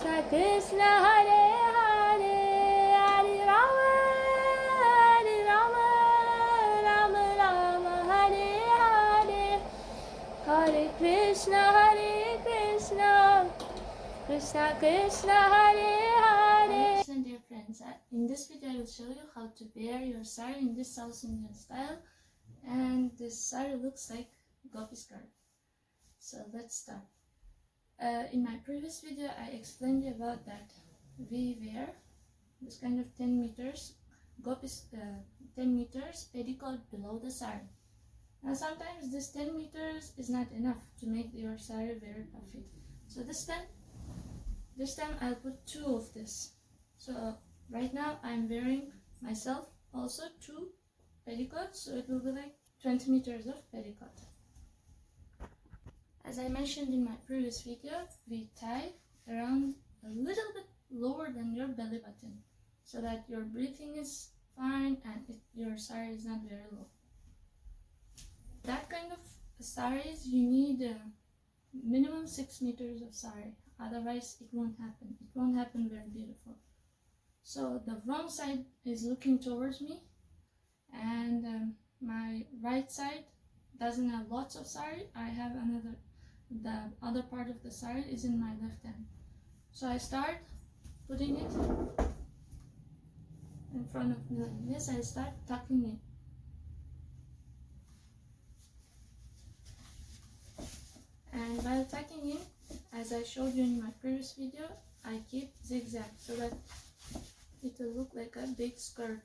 Krishna Krishna Hare Hare, Hare Rama Hare Rama, Rama Rama Hare Hare, Hare Krishna Krishna Krishna Hare Hare. Krishna, dear friends, in this video I will show you how to wear your sari in this South Indian style, and this sari looks like Gopi skirt. So let's start. In my previous video I explained you about that we wear this kind of 10 meters Gopi 10 meters petticoat below the sari. Now sometimes this 10 meters is not enough to make your sari very puffy. So this time I'll put 2 of this. So right now I'm wearing myself also 2 petticoats, so it will be like 20 meters of petticoat. As I mentioned in my previous video, we tie around a little bit lower than your belly button so that your breathing is fine and your sari is not very low. That kind of saris, you need minimum 6 meters of sari, otherwise it won't happen. It won't happen very beautiful. So the wrong side is looking towards me, and my right side doesn't have lots of sari. I have the other part of the sari is in my left hand. So I start putting it in front of me like this. I start tucking it. And while tucking in, as I showed you in my previous video, I keep zigzag so that it will look like a big skirt.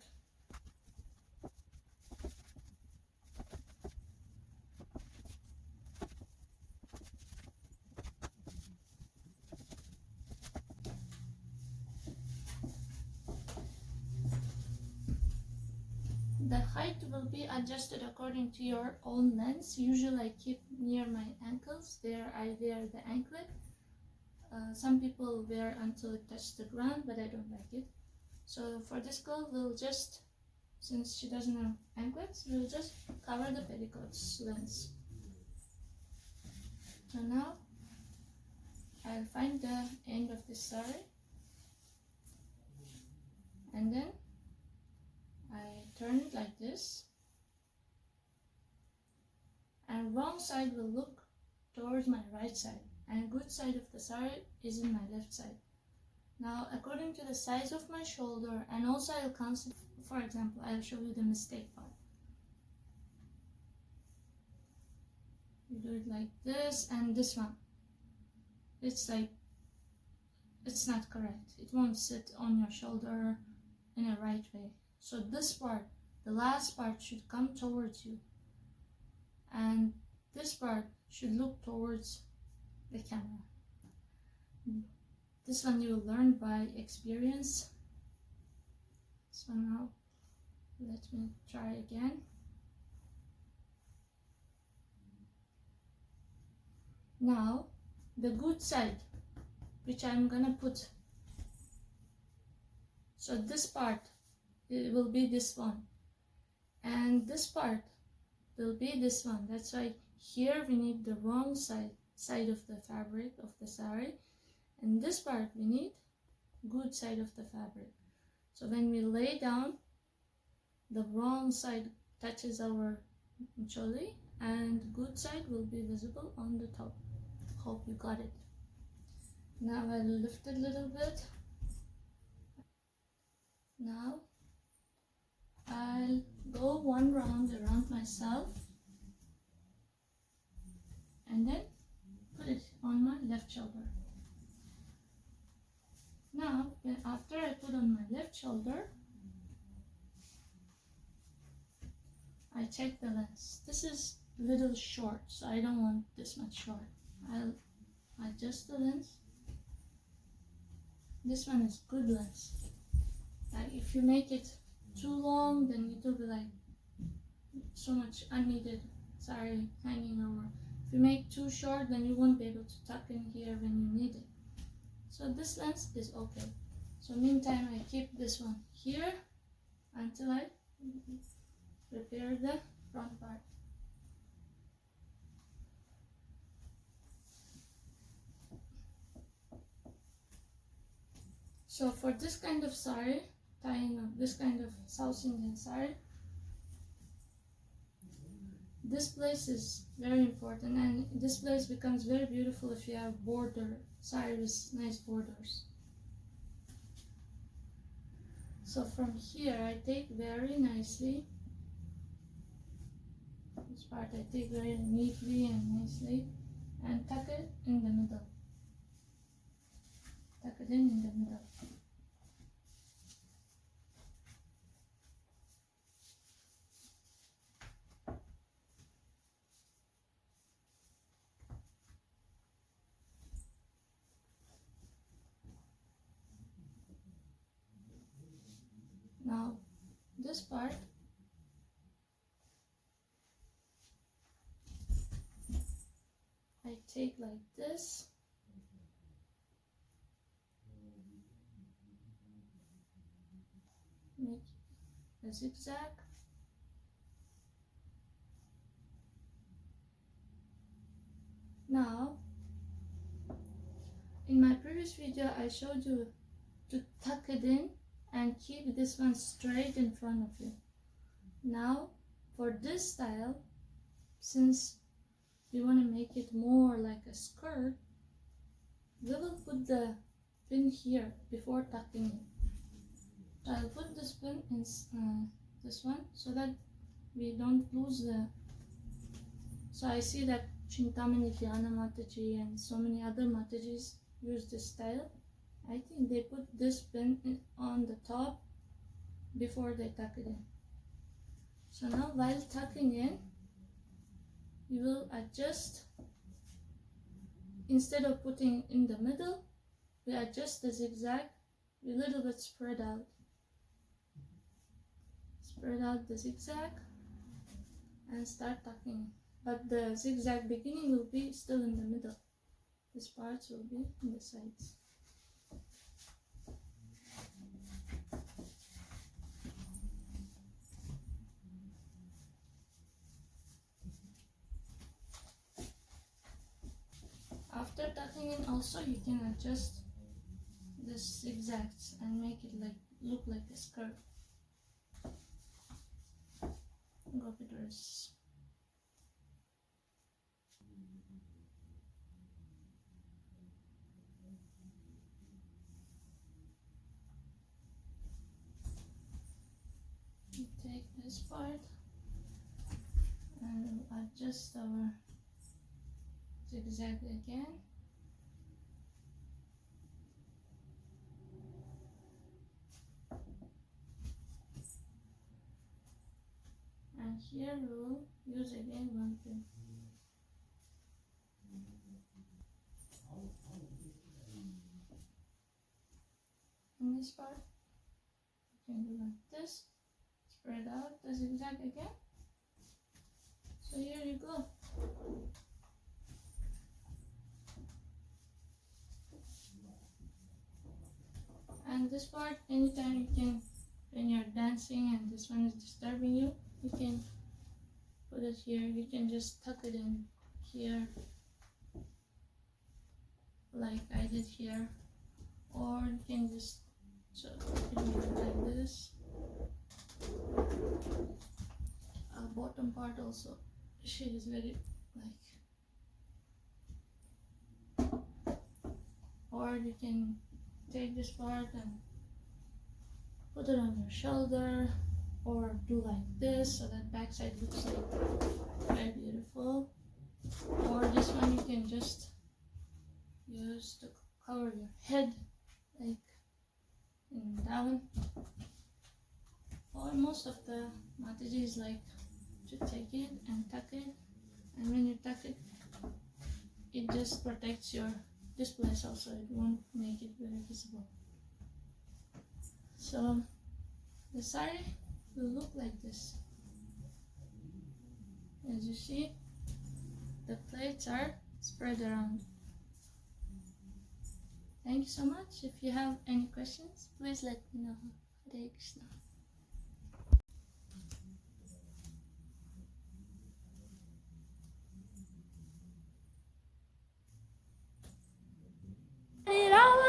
The height will be adjusted according to your own length. Usually I keep near my ankles. There I wear the anklet. Some people wear until it touches the ground, but I don't like it. So for this girl, we'll just, since she doesn't have anklets, we'll just cover the petticoat's length. So now I'll find the end of this sari, and then I turn it like this, and wrong side will look towards my right side, and good side of the sari is in my left side. Now according to the size of my shoulder, and also I'll consider, for example, I'll show you the mistake part. You do it like this, and this one, it's like, it's not correct. It won't sit on your shoulder in a right way. So this part, the last part, should come towards you, and this part should look towards the camera. This one you will learn by experience. So now let me try again. Now the good side, which I'm gonna put, so this part, it will be this one, and this part will be this one. That's why here we need the wrong side of the fabric of the sari, and this part we need good side of the fabric. So when we lay down, the wrong side touches our choli and good side will be visible on the top. Hope you got it. Now I'll lift it a little bit. Now I'll go one round around myself and then put it on my left shoulder. Now after I put on my left shoulder, I check the length. This is a little short, so I don't want this much short. I'll adjust the length. This one is good length. Like if you make it too long, then it will be like so much unneeded sari hanging over. If you make too short, then you won't be able to tuck in here when you need it. So this length is okay. So meantime I keep this one here until I prepare the front part. So for this kind of sari, tying of this kind of South Indian sari, this place is very important, and this place becomes very beautiful if you have border sari with nice borders. So from here I take very nicely, this part I take very neatly and nicely and tuck it in the middle. Tuck it in the middle. Now this part I take like this, make a zigzag, now in my previous video I showed you to tuck it in and keep this one straight in front of you. Now for this style, since we want to make it more like a skirt, we will put the pin here before tucking it. So I'll put this pin in this one so that we don't lose the. So I see that Chintamani Vyana Mataji and so many other Matajis use this style. I think they put this pin on the top before they tuck it in. So now while tucking in, you will adjust, instead of putting in the middle, we adjust the zigzag, we a little bit spread out. Spread out the zigzag and start tucking. But the zigzag beginning will be still in the middle. These parts will be in the sides. After tucking in also you can adjust the zigzags and make it look like a skirt. Gopi dress. We take this part and we'll adjust our zigzag again. And here we will use again one pin. In this part, you can do like this, spread out the zigzag again. So here you go. And this part, anytime you can, when you're dancing and this one is disturbing you, you can put it here. You can just tuck it in here, like I did here, or you can just put it like this. Bottom part also, she is very like, or you can take this part and put it on your shoulder, or do like this so that backside looks like very beautiful. Or this one you can just use to cover your head, like in down. Or most of the Matajis like to take it and tuck it, and when you tuck it, it just protects your this place also, it won't make it very visible. So the sari will look like this. As you see, the plates are spread around. Thank you so much. If you have any questions, please let me know. Hare Krishna. Hare Rama,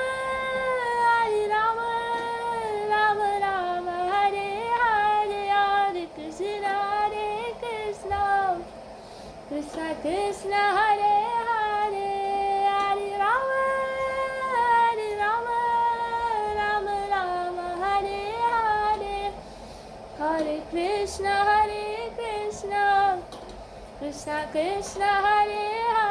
Krishna Krishna Hare